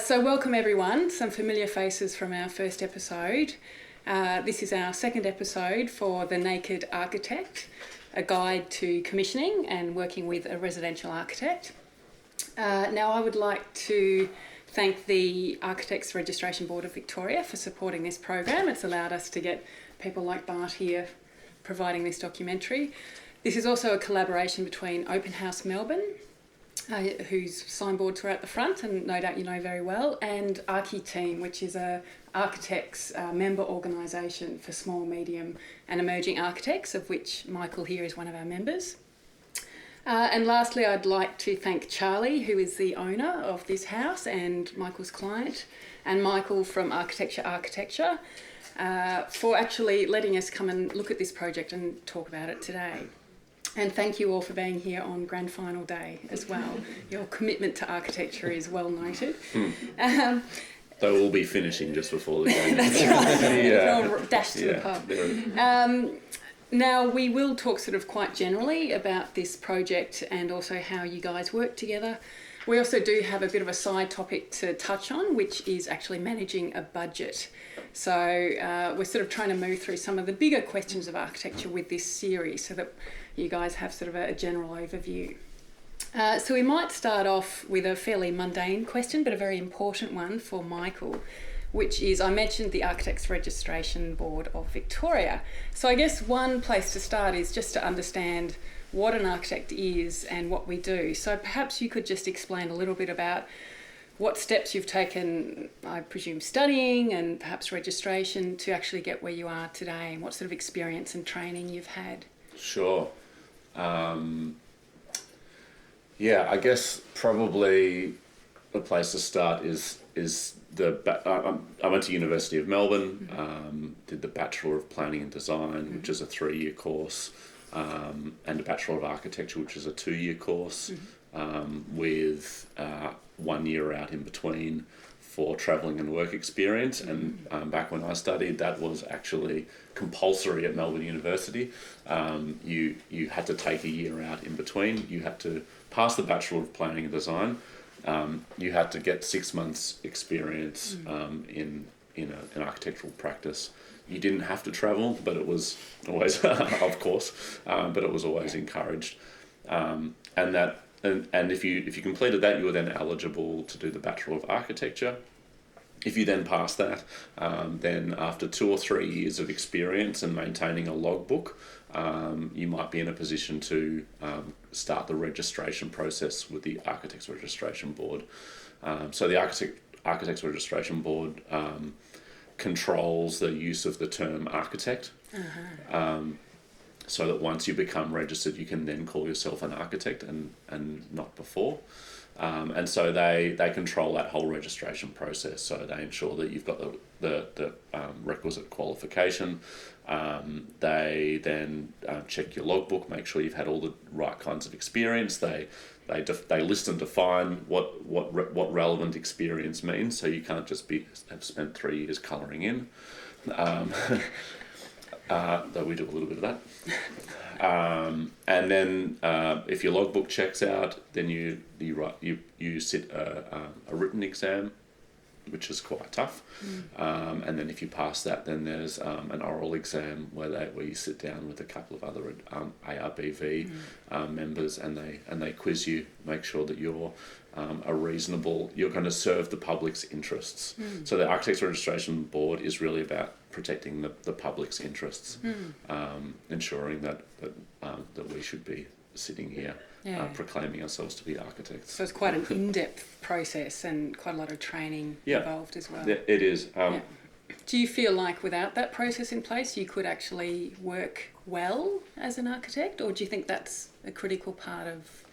So welcome everyone, some familiar faces from our first episode. This is our second episode for The Naked Architect, a guide to commissioning and working with a residential architect. Now I would like to thank the Architects Registration Board of Victoria for supporting this program. It's allowed us to get people like Bart here providing this documentary. This is also a collaboration between Open House Melbourne, whose signboards are at the front and no doubt you know very well, and ArchiTeam, which is a architects member organisation for small, medium and emerging architects, of which Michael here is one of our members. And lastly, I'd like to thank Charlie, who is the owner of this house and Michael's client, and Michael from Architecture, for actually letting us come and look at this project and talk about it today. And thank you all for being here on Grand Final Day as well. Your commitment to architecture is well noted. They will be finishing just before the game. That's right. Yeah. All dash to the pub. Now, we will talk sort of quite generally about this project and also how you guys work together. We also do have a bit of a side topic to touch on, which is actually managing a budget. So we're sort of trying to move through some of the bigger questions of architecture with this series so that you guys have sort of a general overview. So we might start off with a fairly mundane question, but a very important one for Michael, which is, I mentioned the Architects Registration Board of Victoria. So I guess one place to start is just to understand what an architect is and what we do. So perhaps you could just explain a little bit about what steps you've taken, I presume studying and perhaps registration, to actually get where you are today, and what sort of experience and training you've had. Sure. I guess probably the place to start is I went to University of Melbourne, did the Bachelor of Planning and Design, which is a 3-year course, and a Bachelor of Architecture, which is a 2-year course, with 1 year out in between for travelling and work experience. And back when I studied, that was actually compulsory at Melbourne University. You had to take a year out in between. You had to pass the Bachelor of Planning and Design. You had to get 6 months experience in an architectural practice. You didn't have to travel, but it was always, of course, but it was always encouraged. And if you completed that, you were then eligible to do the Bachelor of Architecture. If you then passed that, then after 2 or 3 years of experience and maintaining a logbook, you might be in a position to start the registration process with the Architects Registration Board. So the Architects Registration Board controls the use of the term architect. So that once you become registered, you can then call yourself an architect and not before. And so they control that whole registration process. So they ensure that you've got the requisite qualification. They then check your logbook, make sure you've had all the right kinds of experience. They list and define what relevant experience means. So you can't just have spent 3 years colouring in. Though we do a little bit of that. And then if your logbook checks out, then you sit a written exam, which is quite tough. And then if you pass that, then there's an oral exam where you sit down with a couple of other ARBV members, and they quiz you, make sure that you're you're going to serve the public's interests. So the Architects Registration Board is really about protecting the public's interests, ensuring that we should be sitting here proclaiming ourselves to be architects. So it's quite an in-depth process and quite a lot of training involved as well. It is. Do you feel like without that process in place you could actually work well as an architect, or do you think that's a critical part of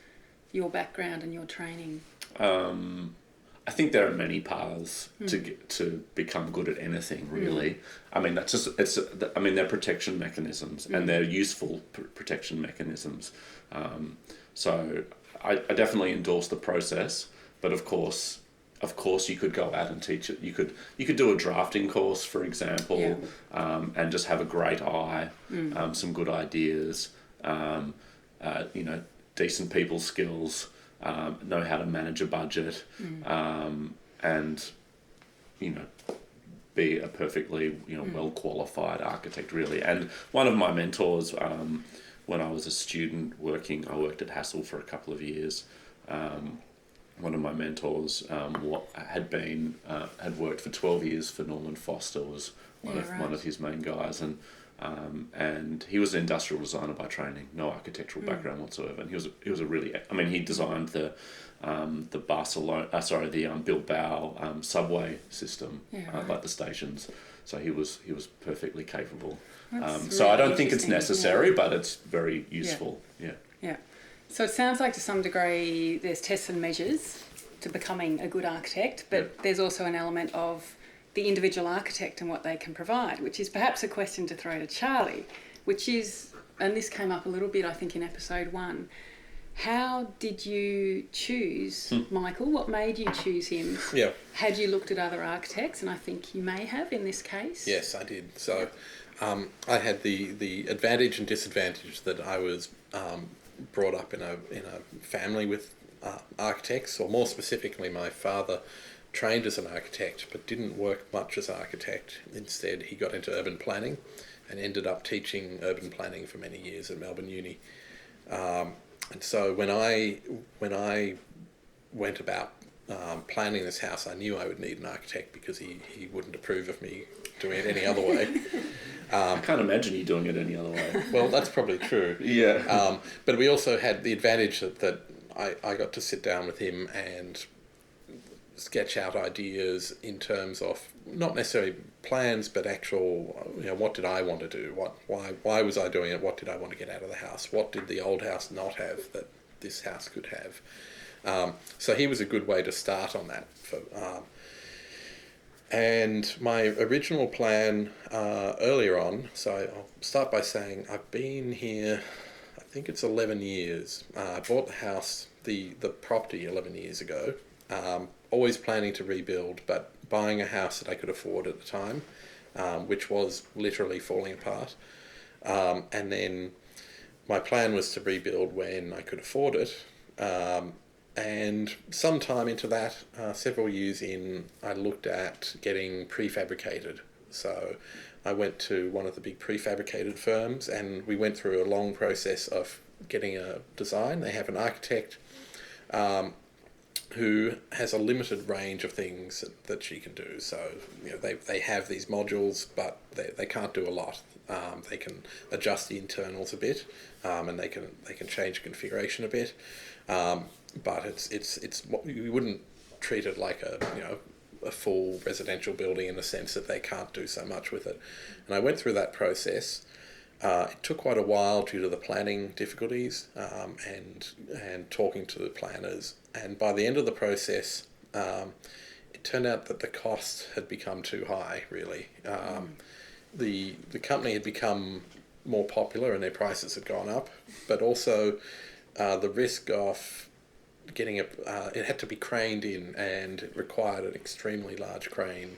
your background and your training? I think there are many paths to become good at anything, really. I mean, they're protection mechanisms, and they're useful protection mechanisms. So I definitely endorse the process, but of course you could go out and teach it. You could do a drafting course, for example, and just have a great eye, some good ideas, decent people skills, know how to manage a budget, and be a perfectly well qualified architect, really. And one of my mentors, when I was a student I worked at Hassel for a couple of years. One of my mentors had worked for 12 years for Norman Foster, was one of his main guys, and he was an industrial designer by training, no architectural background whatsoever. And he was a really, he designed the Bilbao subway system, like the stations. So he was perfectly capable. So I don't think it's necessary, but it's very useful. Yeah. So it sounds like to some degree there's tests and measures to becoming a good architect, but there's also an element of the individual architect and what they can provide, which is perhaps a question to throw to Charlie, which is, and this came up a little bit I think in episode 1, how did you choose Michael? What made you choose him? Yeah. Had you looked at other architects? And I think you may have in this case. Yes, I did. So I had the advantage and disadvantage that I was brought up in a family with architects, or more specifically, my father trained as an architect but didn't work much as an architect. Instead, he got into urban planning and ended up teaching urban planning for many years at Melbourne Uni. And so when I went about planning this house, I knew I would need an architect because he wouldn't approve of me doing it any other way. I can't imagine you doing it any other way. Well, that's probably true. Yeah. But we also had the advantage that I got to sit down with him and sketch out ideas in terms of not necessarily plans, but actual, what did I want to do? Why was I doing it? What did I want to get out of the house? What did the old house not have that this house could have? So he was a good way to start on that. And my original plan earlier on, so I'll start by saying I've been here, I think it's 11 years. I bought the house, the property 11 years ago, always planning to rebuild, but buying a house that I could afford at the time, which was literally falling apart. And then my plan was to rebuild when I could afford it. And sometime into that, several years in, I looked at getting prefabricated. So I went to one of the big prefabricated firms, and we went through a long process of getting a design. They have an architect who has a limited range of things that she can do. So they have these modules, but they can't do a lot. They can adjust the internals a bit, and they can change configuration a bit. But it's you wouldn't treat it like a full residential building in the sense that they can't do so much with it. And I went through that process. It took quite a while due to the planning difficulties and talking to the planners. And by the end of the process, it turned out that the cost had become too high, really. The company had become more popular and their prices had gone up, but also the risk of getting it had to be craned in, and it required an extremely large crane,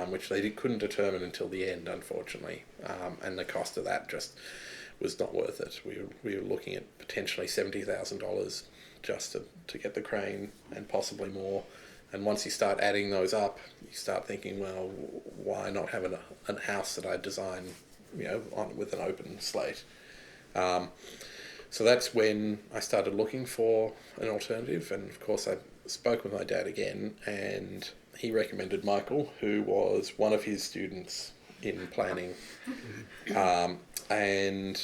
which they couldn't determine until the end, unfortunately. And the cost of that just was not worth it. We were looking at potentially $70,000 just to get the crane, and possibly more. And once you start adding those up, you start thinking, well, why not have a house that I design, with an open slate? So that's when I started looking for an alternative, and of course I spoke with my dad again, and he recommended Michael, who was one of his students in planning, and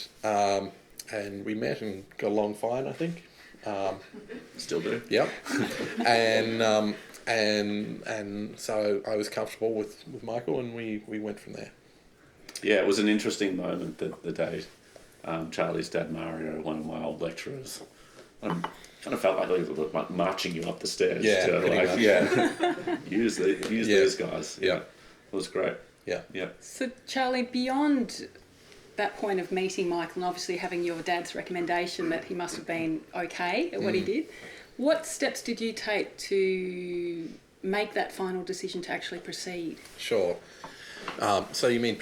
we met and got along fine, I think. Still do. Yep. and so I was comfortable with Michael, and we went from there. Yeah, it was an interesting moment the day Charlie's dad, Mario, one of my old lecturers, kind of felt like he was like marching you up the stairs. Yeah, to, pretty much. use these guys. Yeah. It was great. Yeah. Yeah. So, Charlie, beyond that point of meeting Michael and obviously having your dad's recommendation that he must have been okay at what he did, what steps did you take to make that final decision to actually proceed? Sure. So you mean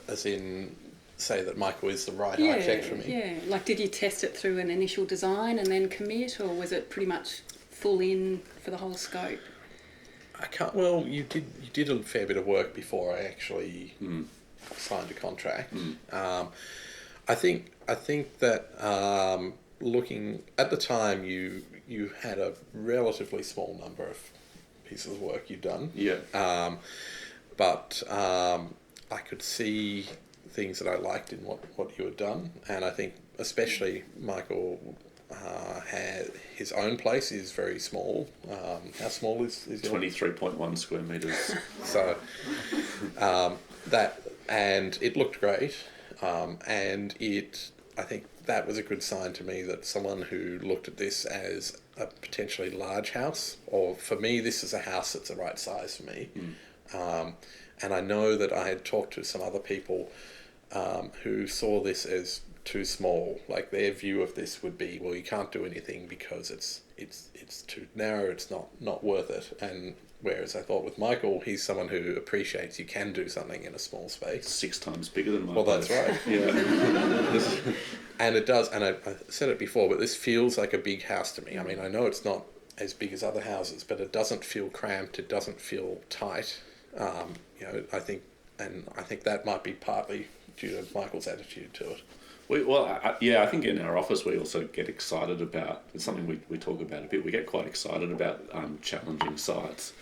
as in say that Michael is the right architect for me? Yeah. Like, did you test it through an initial design and then commit, or was it pretty much full in for the whole scope? I can't. Well, you did a fair bit of work before I actually signed a contract. I think that looking at the time, you had a relatively small number of pieces of work you've done. Yeah. But I could see things that I liked in what you had done, and I think especially Michael had his own place is very small. How small is your 23.1 square metres. So that, and it looked great, and I think that was a good sign to me that someone who looked at this as a potentially large house, or for me this is a house that's the right size for me. And I know that I had talked to some other people who saw this as too small. Like, their view of this would be, well, you can't do anything because it's too narrow, it's not worth it. And whereas I thought with Michael, he's someone who appreciates you can do something in a small space. 6 times bigger than mine. Well, that's right. Yeah. And it does, and I said it before, but this feels like a big house to me. I mean, I know it's not as big as other houses, but it doesn't feel cramped, it doesn't feel tight. I think that might be partly due to Michael's attitude to it. I think in our office we also get excited about, it's something we talk about a bit, we get quite excited about challenging sites.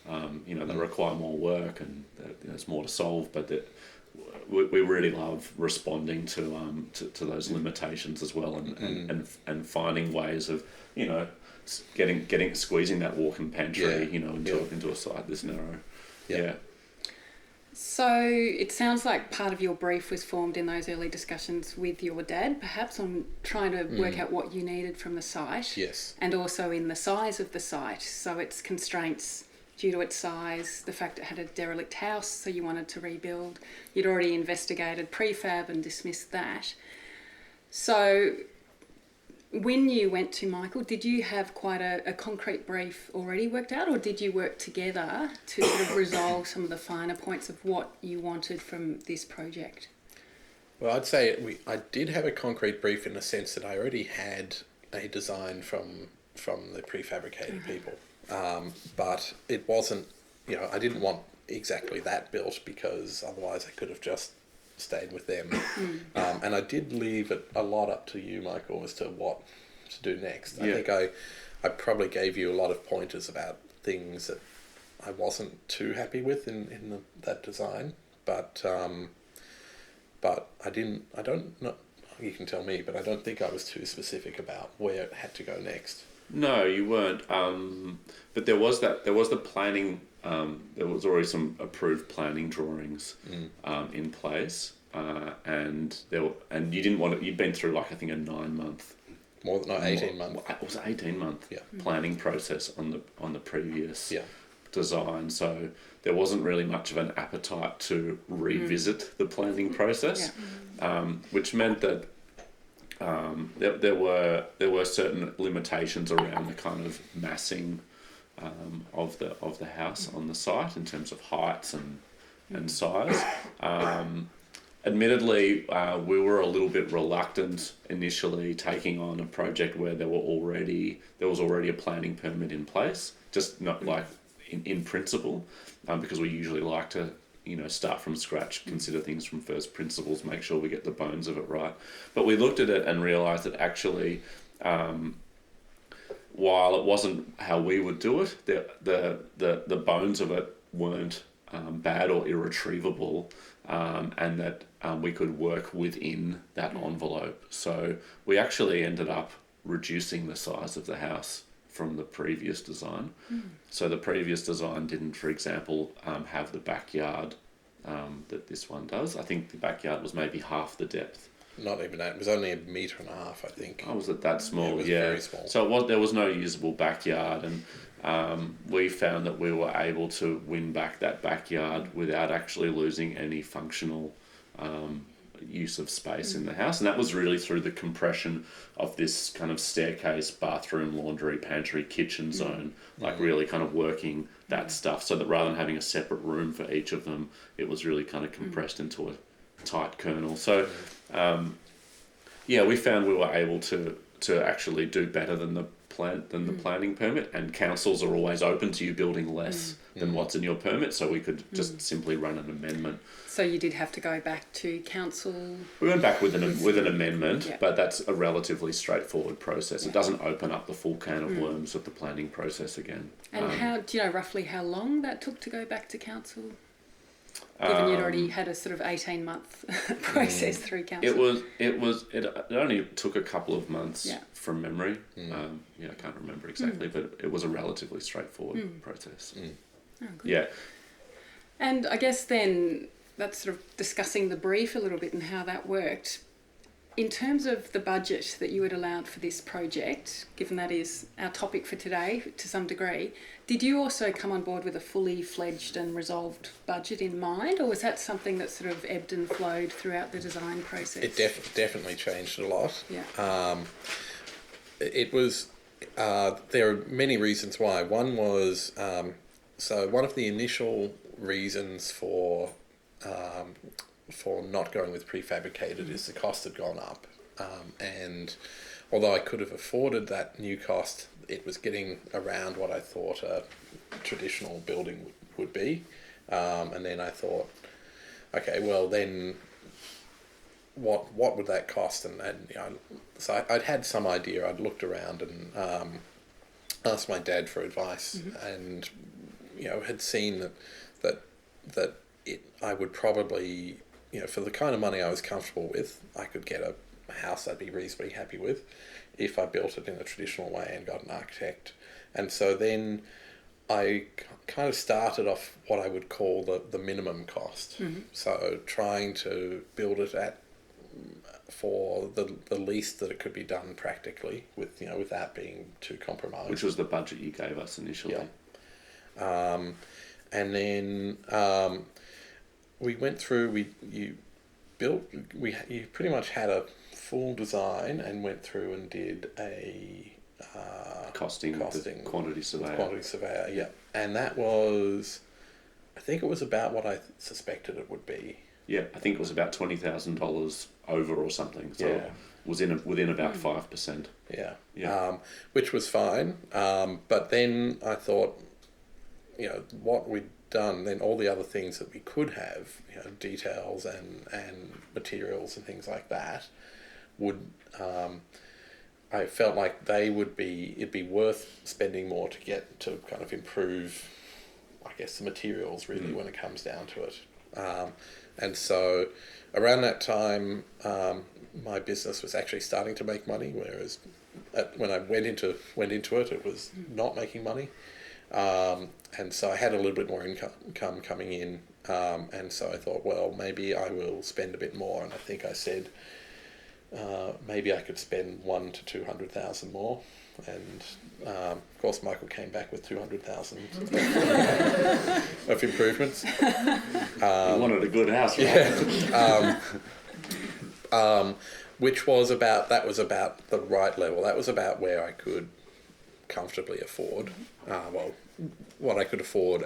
They require more work and there's more to solve, but we really love responding to those limitations as well, and finding ways of squeezing that walk-in pantry into a site this narrow. Yeah. So it sounds like part of your brief was formed in those early discussions with your dad, perhaps, on trying to work out what you needed from the site. Yes. And also in the size of the site. So its constraints due to its size, the fact it had a derelict house, so you wanted to rebuild. You'd already investigated prefab and dismissed that. So when you went to Michael, did you have quite a concrete brief already worked out, or did you work together to sort of resolve some of the finer points of what you wanted from this project? Well, I'd say I did have a concrete brief in the sense that I already had a design from the prefabricated people, but it wasn't. I didn't want exactly that built because otherwise I could have just stayed with them. And I did leave it a lot up to you, Michael, as to what to do next. I think I probably gave you a lot of pointers about things that I wasn't too happy with in that design, but I don't know, you can tell me, but I don't think I was too specific about where it had to go next. No, you weren't. But there was the planning. There was already some approved planning drawings in place, and you didn't want it. You'd been through I think a 9-month, 18 month. It was 18-month planning process on the previous design. So there wasn't really much of an appetite to revisit the planning process, which meant that. There were certain limitations around the kind of massing of the house on the site in terms of heights and size. Admittedly, we were a little bit reluctant initially taking on a project where there was already a planning permit in place, just not like in principle, because we usually like to start from scratch, consider things from first principles, make sure we get the bones of it right. But we looked at it and realised that actually, while it wasn't how we would do it, the bones of it weren't bad or irretrievable. and that we could work within that envelope. So we actually ended up reducing the size of the house from the previous design. So the previous design didn't, for example, have the backyard that this one does. I think the backyard was maybe half the depth. Not even that. It was only 1.5 meters, I think. Oh, was it that small? It was yeah. very small. So there was no usable backyard, and we found that we were able to win back that backyard without actually losing any functional use of space in the house. And that was really through the compression of this kind of staircase, bathroom, laundry, pantry, kitchen zone, like really kind of working that stuff, so that rather than having a separate room for each of them, it was really kind of compressed into a tight kernel. So we found we were able to actually do better than the planning permit, and councils are always open to you building less than what's in your permit, so we could just simply run an amendment. So you did have to go back to council? We went back with an amendment, Yeah. but that's a relatively straightforward process. It doesn't open up the full can of worms of the planning process again. And how do you know roughly how long that took to go back to council? Given you'd already had a sort of 18-month process through council. It only took a couple of months Yeah. from memory. I can't remember exactly, but it was a relatively straightforward process. Oh, good. Yeah. And I guess then that's sort of discussing the brief a little bit and how that worked. In terms of the budget that you had allowed for this project, given that is our topic for today to some degree, did you also come on board with a fully fledged and resolved budget in mind, or was that something that sort of ebbed and flowed throughout the design process? It definitely changed a lot. Yeah. It was, there are many reasons why. One was, so one of the initial reasons for not going with prefabricated is the cost had gone up. And although I could have afforded that new cost, it was getting around what I thought a traditional building would be. And then I thought, okay, well then what would that cost? And so I'd had some idea. I'd looked around and asked my dad for advice, and had seen that I would probably, for the kind of money I was comfortable with, I could get a house I'd be reasonably happy with if I built it in a traditional way and got an architect. And so then I kind of started off what I would call the minimum cost. So trying to build it for the least that it could be done practically without being too compromised. Which was the budget you gave us initially. Yeah. And then we went through. You pretty much had a full design and went through and did a costing. The quantity surveyor. Yeah, and that was, I think it was about what I suspected it would be. Yeah, I think it was about $20,000 over or something. So it was within about 5%. Yeah. Which was fine. But then I thought, what we'd done, then all the other things that we could have, details and materials and things like that, would I felt like it'd be worth spending more to get to kind of improve, I guess, the materials really when it comes down to it. And so around that time, my business was actually starting to make money, whereas when I went into it, it was not making money. And so I had a little bit more income coming in, and so I thought, well, maybe I will spend a bit more. And I think I said maybe I could spend $100,000 to $200,000 more. And of course, Michael came back with $200,000 of improvements. You wanted a good house, right? Yeah. Which was about the right level. That was about where I could comfortably afford, what I could afford,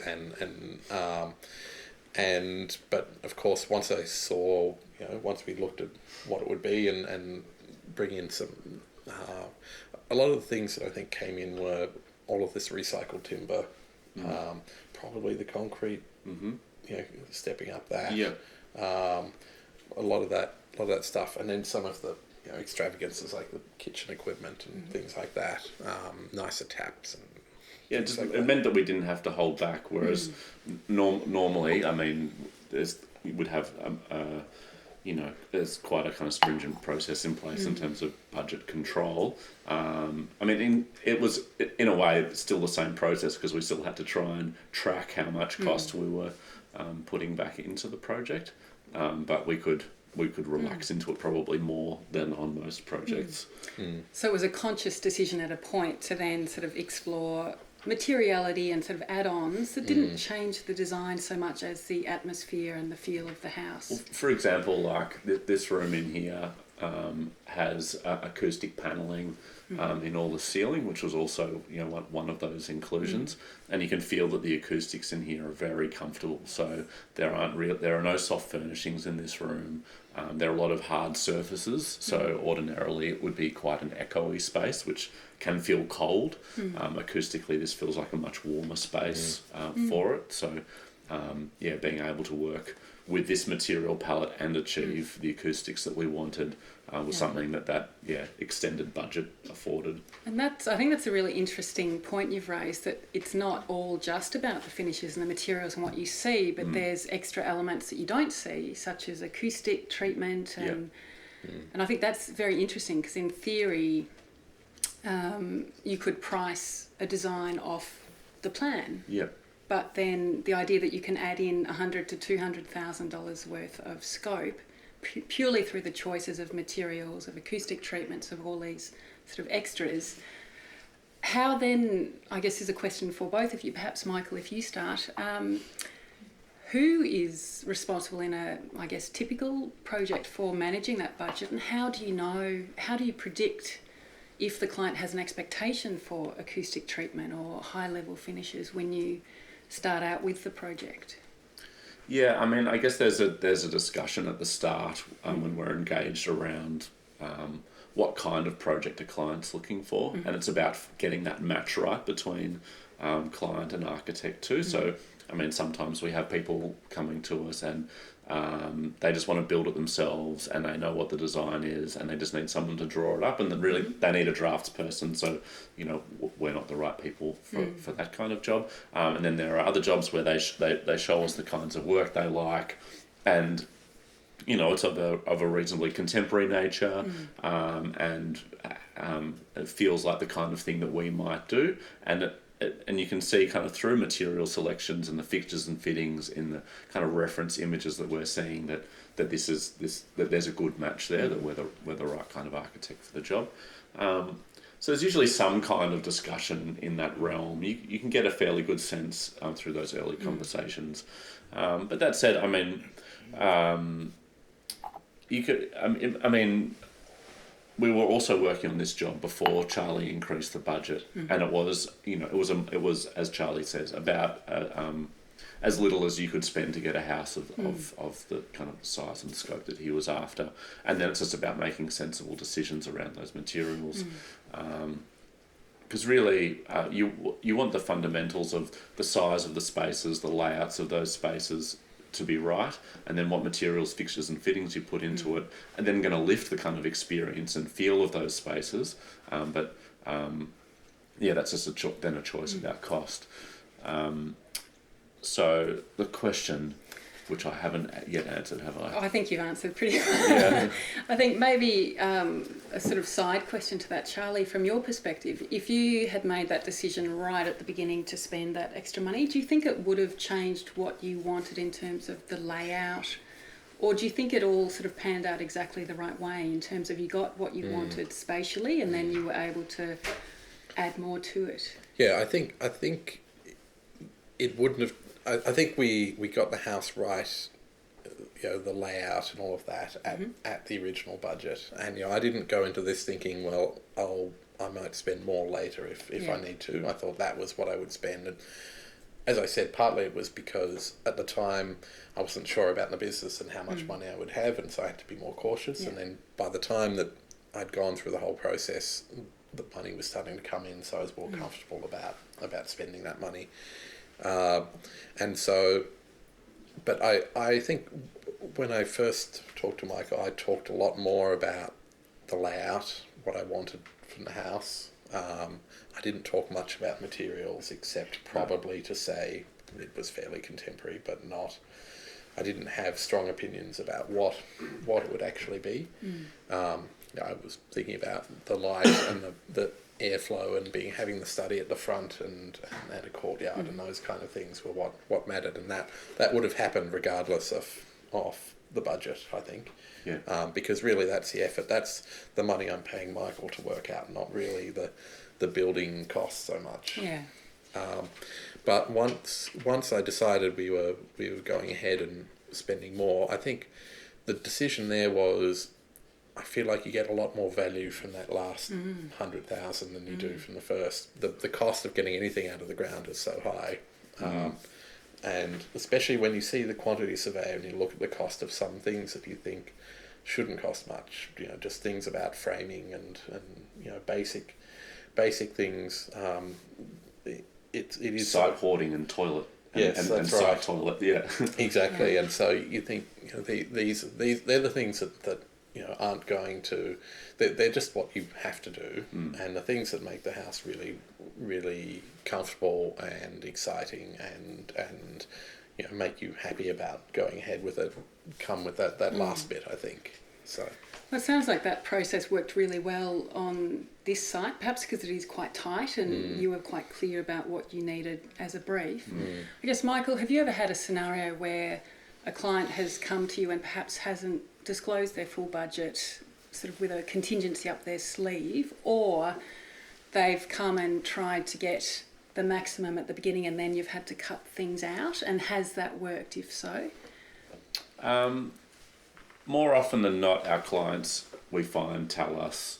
but of course once I saw, once we looked at what it would be and bring in some, a lot of the things that I think came in were all of this recycled timber, probably the concrete, stepping up that, a lot of that stuff, and then some of the extravagances like the kitchen equipment and things like that, nicer taps and it meant that we didn't have to hold back, whereas normally, I mean, you would have there's quite a kind of stringent process in place in terms of budget control. It was in a way still the same process because we still had to try and track how much cost we were putting back into the project, but we could relax into it probably more than on most projects. So it was a conscious decision at a point to then sort of explore materiality and sort of add-ons that didn't change the design so much as the atmosphere and the feel of the house. Well, for example, like this room in here has acoustic panelling in all the ceiling, which was also one of those inclusions, and you can feel that the acoustics in here are very comfortable. So there are no soft furnishings in this room. There are a lot of hard surfaces, so ordinarily it would be quite an echoey space, which can feel cold. Acoustically, this feels like a much warmer space for it. So, being able to work with this material palette and achieve the acoustics that we wanted was something that extended budget afforded. And I think that's a really interesting point you've raised, that it's not all just about the finishes and the materials and what you see, but there's extra elements that you don't see, such as acoustic treatment. And I think that's very interesting because in theory, you could price a design off the plan. Yep. But then the idea that you can add in $100,000 to $200,000 worth of scope purely through the choices of materials, of acoustic treatments, of all these sort of extras. How then, I guess is a question for both of you, perhaps Michael, if you start, who is responsible in a, I guess, typical project for managing that budget, and how do you predict if the client has an expectation for acoustic treatment or high level finishes when you start out with the project? Yeah, I guess there's a discussion at the start when we're engaged around what kind of project a client's looking for, and it's about getting that match right between client and architect too. So, sometimes we have people coming to us and they just want to build it themselves and they know what the design is and they just need someone to draw it up, and then really they need a drafts person. So, we're not the right people for that kind of job. And then there are other jobs where they show us the kinds of work they like, and it's of a reasonably contemporary nature, and it feels like the kind of thing that we might do, and you can see kind of through material selections and the fixtures and fittings in the kind of reference images that we're seeing that there's a good match there, that we're the right kind of architect for the job. So there's usually some kind of discussion in that realm. You can get a fairly good sense through those early conversations. But that said, we were also working on this job before Charlie increased the budget, and it was as Charlie says, about as little as you could spend to get a house of the kind of size and scope that he was after, and then it's just about making sensible decisions around those materials, because really you want the fundamentals of the size of the spaces, the layouts of those spaces to be right, and then what materials, fixtures and fittings you put into it, and then going to lift the kind of experience and feel of those spaces. That's just a choice about cost. So the question, which I haven't yet answered, have I? I think you've answered pretty well. Yeah. I think maybe a sort of side question to that, Charlie, from your perspective, if you had made that decision right at the beginning to spend that extra money, do you think it would have changed what you wanted in terms of the layout? Or do you think it all sort of panned out exactly the right way in terms of you got what you wanted spatially and then you were able to add more to it? Yeah, I think it wouldn't have... I think we got the house right, the layout and all of that at the original budget. And, I didn't go into this thinking, well, I might spend more later if I need to. I thought that was what I would spend. And as I said, partly it was because at the time I wasn't sure about the business and how much money I would have, and so I had to be more cautious. Yeah. And then by the time that I'd gone through the whole process, the money was starting to come in, so I was more comfortable about spending that money. But I think when I first talked to Michael, I talked a lot more about the layout, what I wanted from the house. I didn't talk much about materials, except probably to say it was fairly contemporary, but not I didn't have strong opinions about what it would actually be. I was thinking about the light and the airflow and having the study at the front and a courtyard and those kind of things were what mattered, and that would have happened regardless of the budget, I think. Yeah. Because really that's the effort, that's the money I'm paying Michael to work out, not really the building costs so much. Yeah. But once I decided we were going ahead and spending more, I think the decision there was, I feel like you get a lot more value from that last 100,000 than you do from the first. The cost of getting anything out of the ground is so high. And especially when you see the quantity survey and you look at the cost of some things that you think shouldn't cost much, just things about framing and basic things. It is site hoarding and toilet. Yes, and that's site right. toilet, yeah. Exactly, and so you think these they're the things that aren't going to, they're just what you have to do, and the things that make the house really, really comfortable and exciting and make you happy about going ahead with it come with that last bit, I think. So. Well, it sounds like that process worked really well on this site, perhaps because it is quite tight and you were quite clear about what you needed as a brief. I guess, Michael, have you ever had a scenario where a client has come to you and perhaps hasn't disclosed their full budget, sort of with a contingency up their sleeve, or they've come and tried to get the maximum at the beginning and then you've had to cut things out? And has that worked, if so? More often than not, our clients, we find, tell us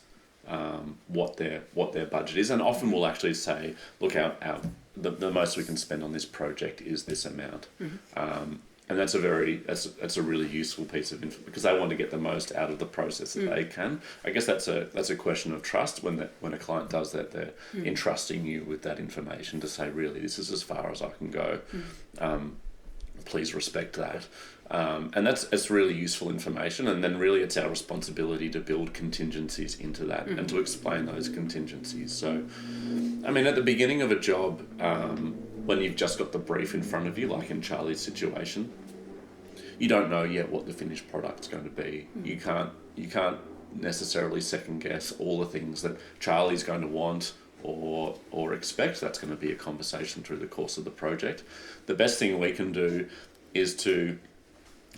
what their budget is, and often we'll actually say, look, the most we can spend on this project is this amount. And that's a really useful piece of info because they want to get the most out of the process that they can. I guess that's a question of trust. When a client does that, they're entrusting you with that information to say, really, this is as far as I can go. Please respect that. And it's really useful information, and then really it's our responsibility to build contingencies into that and to explain those contingencies. So, I mean, at the beginning of a job, when you've just got the brief in front of you, like in Charlie's situation, you don't know yet what the finished product's going to be. You can't necessarily second guess all the things that Charlie's going to want or expect. That's going to be a conversation through the course of the project. The best thing we can do is to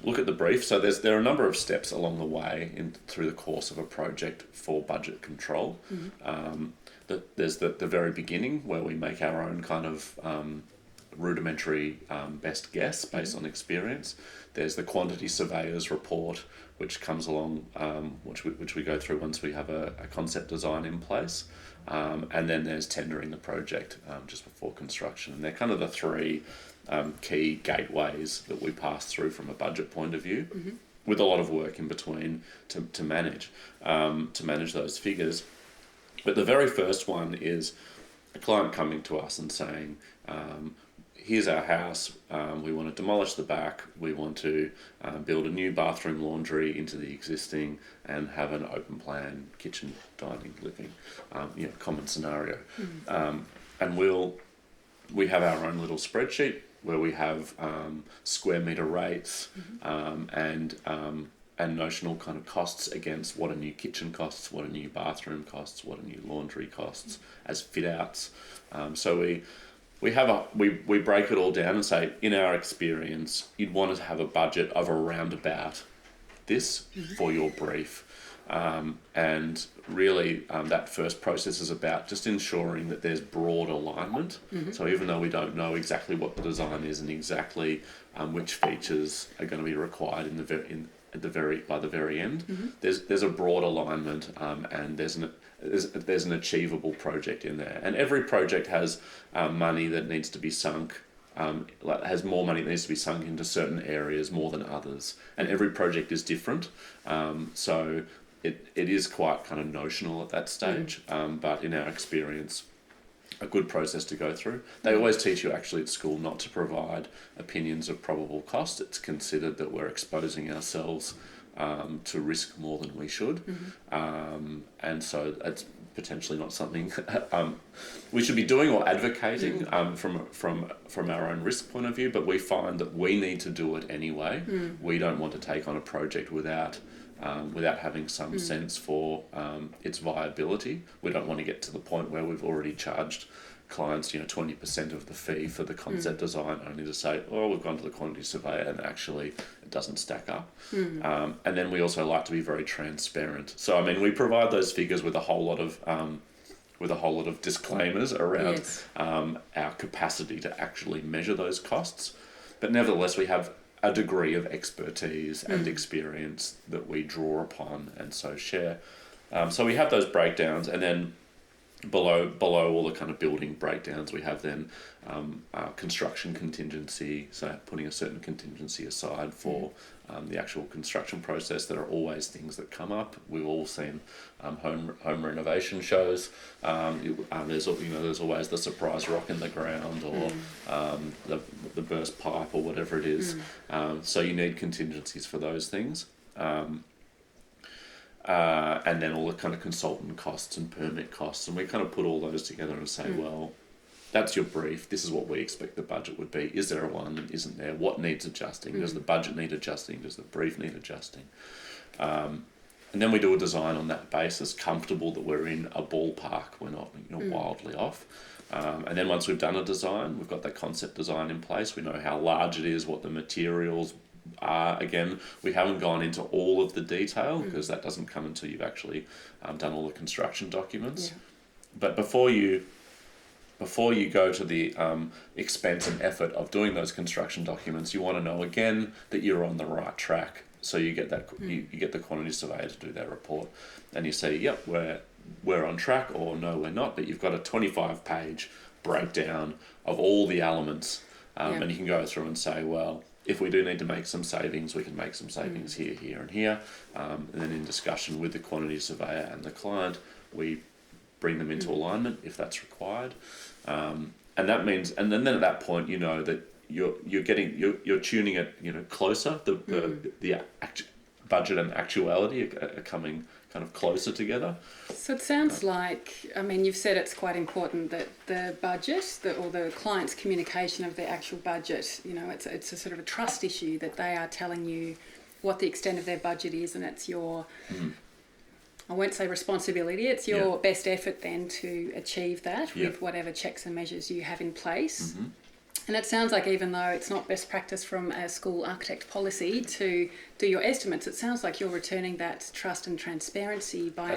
look at the brief. So there are a number of steps along the way through the course of a project for budget control. There's the very beginning where we make our own kind of rudimentary best guess based on experience. There's the quantity surveyor's report, which comes along, which we go through once we have a concept design in place. And then there's tendering the project just before construction. And they're kind of the three key gateways that we pass through from a budget point of view, with a lot of work in between to manage those figures. But the very first one is a client coming to us and saying, here's our house, we want to demolish the back, we want to build a new bathroom laundry into the existing and have an open plan kitchen, dining, living, common scenario. And we have our own little spreadsheet where we have square metre rates and notional kind of costs against what a new kitchen costs, what a new bathroom costs, what a new laundry costs as fit outs. So we break it all down and say, in our experience, you'd want to have a budget of around about this for your brief. And really that first process is about just ensuring that there's broad alignment. So even though we don't know exactly what the design is and exactly which features are going to be required by the very end, there's a broad alignment, and there's an achievable project in there. And every project has money that needs to be sunk. Has more money that needs to be sunk into certain areas more than others, and every project is different. So it is quite kind of notional at that stage, but in our experience, a good process to go through. They always teach you actually at school not to provide opinions of probable cost. It's considered that we're exposing ourselves to risk more than we should. And so it's potentially not something we should be doing or advocating from our own risk point of view, but we find that we need to do it anyway. We don't want to take on a project without having some sense for its viability. We don't want to get to the point where we've already charged clients 20% of the fee for the concept design, only to say, oh, we've gone to the quantity surveyor and actually it doesn't stack up. And then we also like to be very transparent. So I mean, we provide those figures with a whole lot of disclaimers around our capacity to actually measure those costs, but nevertheless we have a degree of expertise and experience that we draw upon and so share. So we have those breakdowns, and then below all the kind of building breakdowns, we have then our construction contingency, so putting a certain contingency aside for the actual construction process. There are always things that come up. We've all seen home renovation shows. There's always the surprise rock in the ground, or the burst pipe, or whatever it is. So you need contingencies for those things. And then all the kind of consultant costs and permit costs, and we kind of put all those together and say, well, that's your brief, this is what we expect the budget would be. Is there a alignment? Isn't there? What needs adjusting? Does the budget need adjusting? Does the brief need adjusting? And then we do a design on that basis, comfortable that we're in a ballpark, we're not wildly off. And then once we've done a design, we've got that concept design in place, we know how large it is, what the materials are. Again, we haven't gone into all of the detail because that doesn't come until you've actually done all the construction documents. But before you go to the expense and effort of doing those construction documents, you want to know again that you're on the right track. So you get that you get the quantity surveyor to do their report, and you say, yep, we're on track, or no, we're not. But you've got a 25-page breakdown of all the elements, and you can go through and say, well, if we do need to make some savings, we can make some savings here, here, and here. And then in discussion with the quantity surveyor and the client, we bring them into alignment if that's required. And that means, and then at that point, you know that you're tuning it, closer. The budget and actuality are coming kind of closer together. So it sounds like, I mean, you've said it's quite important that the budget, or the client's communication of the actual budget, it's a sort of a trust issue, that they are telling you what the extent of their budget is, and it's your, I won't say responsibility, it's your best effort then to achieve that with whatever checks and measures you have in place. And it sounds like, even though it's not best practice from a school architect policy to do your estimates, it sounds like you're returning that trust and transparency by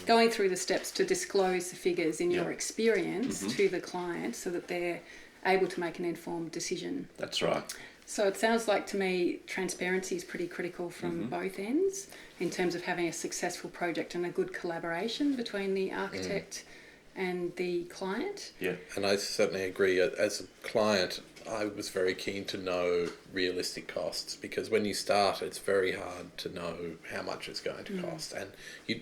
going through the steps to disclose the figures in your experience to the client, so that they're able to make an informed decision. That's right. So it sounds like, to me, transparency is pretty critical from both ends in terms of having a successful project and a good collaboration between the architect and the client. Yeah, and I certainly agree. As a client, I was very keen to know realistic costs, because when you start, it's very hard to know how much it's going to cost. And you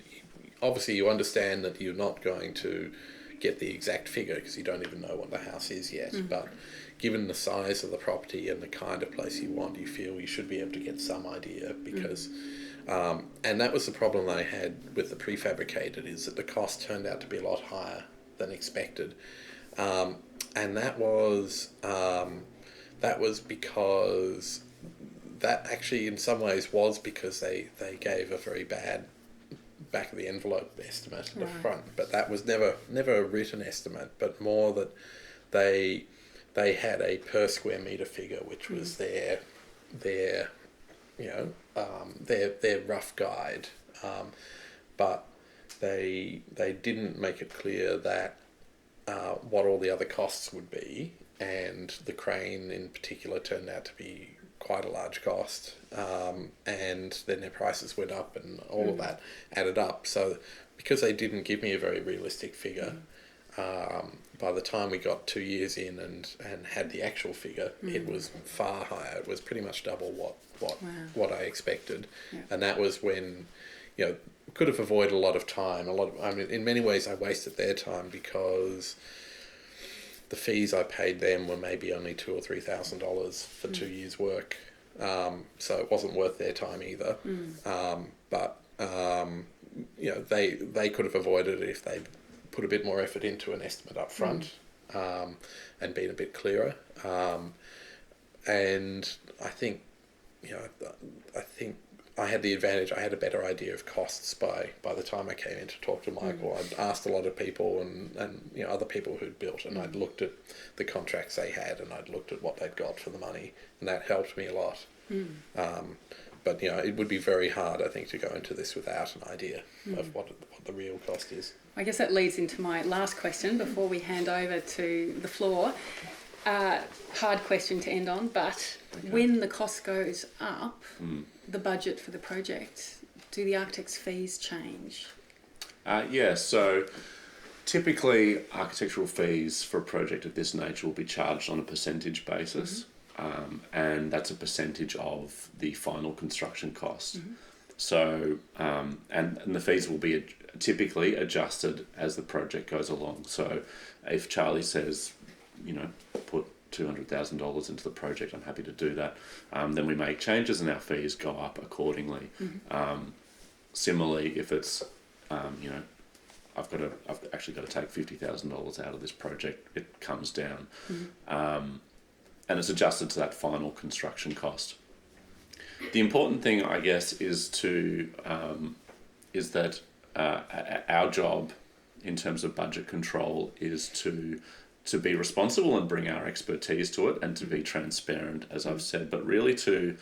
understand that you're not going to get the exact figure because you don't even know what the house is yet. But given the size of the property and the kind of place you want, you feel you should be able to get some idea, because and that was the problem I had with the prefabricated, is that the cost turned out to be a lot higher than expected. And that was because that actually in some ways was because they gave a very bad back of the envelope estimate up front, but that was never a written estimate, but more that they had a per square metre figure, which was their rough guide, but they didn't make it clear that what all the other costs would be, and the crane in particular turned out to be quite a large cost, and then their prices went up, and all of that added up. So because they didn't give me a very realistic figure, by the time we got 2 years in and had the actual figure, it was far higher. It was pretty much double what I expected. And that was when, could have avoided a lot of time. In many ways I wasted their time, because the fees I paid them were maybe only $2,000 or $3,000 for 2 years' work, so it wasn't worth their time either. But they could have avoided it if they put a bit more effort into an estimate up front, and been a bit clearer. And I think I had the advantage. I had a better idea of costs by the time I came in to talk to Michael. I'd asked a lot of people and other people who'd built, and I'd looked at the contracts they had, and I'd looked at what they'd got for the money, and that helped me a lot. But it would be very hard, I think, to go into this without an idea of what the real cost is. I guess that leads into my last question before we hand over to the floor. Hard question to end on, but when the cost goes up, the budget for the project, do the architect's fees change? So typically architectural fees for a project of this nature will be charged on a percentage basis, and that's a percentage of the final construction cost. So, and the fees will be typically adjusted as the project goes along. So if Charlie says, put $200,000 into the project, I'm happy to do that. Then we make changes and our fees go up accordingly. Similarly, if it's, I've actually got to take $50,000 out of this project, it comes down, and it's adjusted to that final construction cost. The important thing, I guess, is that our job in terms of budget control is to be responsible and bring our expertise to it, and to be transparent, as I've said, but really to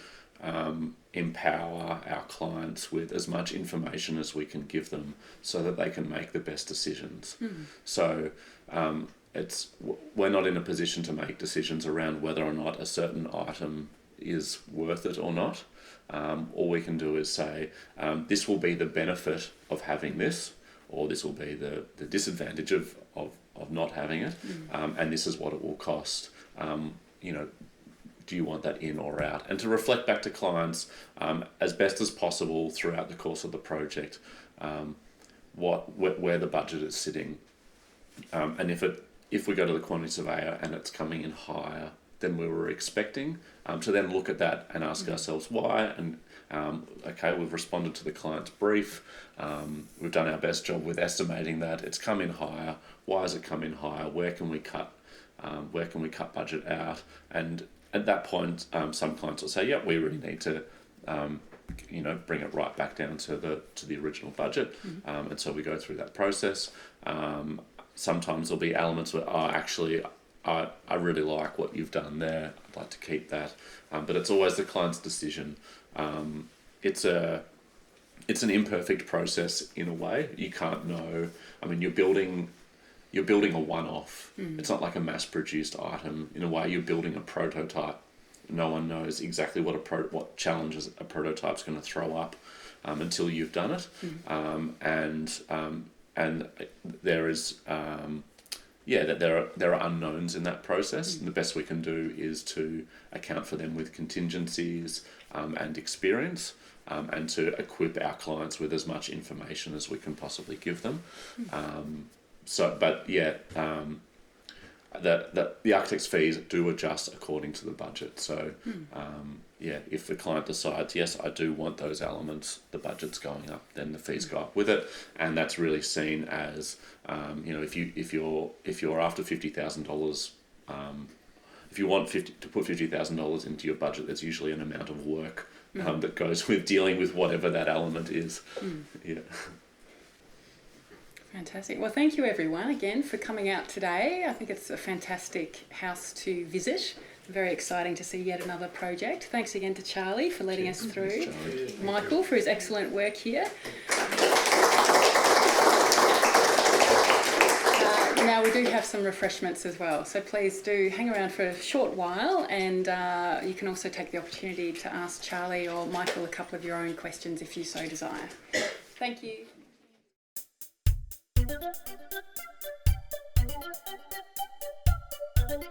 empower our clients with as much information as we can give them so that they can make the best decisions. So we're not in a position to make decisions around whether or not a certain item is worth it or not. All we can do is say, this will be the benefit of having this, or this will be the disadvantage of not having it, and this is what it will cost. Do you want that in or out? And to reflect back to clients as best as possible throughout the course of the project, where the budget is sitting, and if we go to the quantity surveyor and it's coming in higher than we were expecting, to then look at that and ask ourselves why, and we've responded to the client's brief, we've done our best job with estimating that it's come in higher. Why has it come in higher? Where can we cut budget out? And at that point, some clients will say, we really need to bring it right back down to the original budget, and so we go through that process. Sometimes there'll be elements where I really like what you've done there, I'd like to keep that, but it's always the client's decision. It's an imperfect process in a way. You can't know. I mean, you're building a one-off. It's not like a mass-produced item. In a way, you're building a prototype. No one knows exactly what challenges a prototype's going to throw up until you've done it. And there is that there are unknowns in that process. And the best we can do is to account for them with contingencies and experience, and to equip our clients with as much information as we can possibly give them. The architect's fees do adjust according to the budget. So, if the client decides, yes, I do want those elements, the budget's going up, then the fees go up with it, and that's really seen as, if you're after $50,000, if you want to put $50,000 into your budget, there's usually an amount of work that goes with dealing with whatever that element is. Fantastic. Well, thank you everyone again for coming out today. I think it's a fantastic house to visit. Very exciting to see yet another project. Thanks again to Charlie for letting us through. Michael for his excellent work here. Now we do have some refreshments as well, so please do hang around for a short while, and you can also take the opportunity to ask Charlie or Michael a couple of your own questions if you so desire. Thank you. Thank you.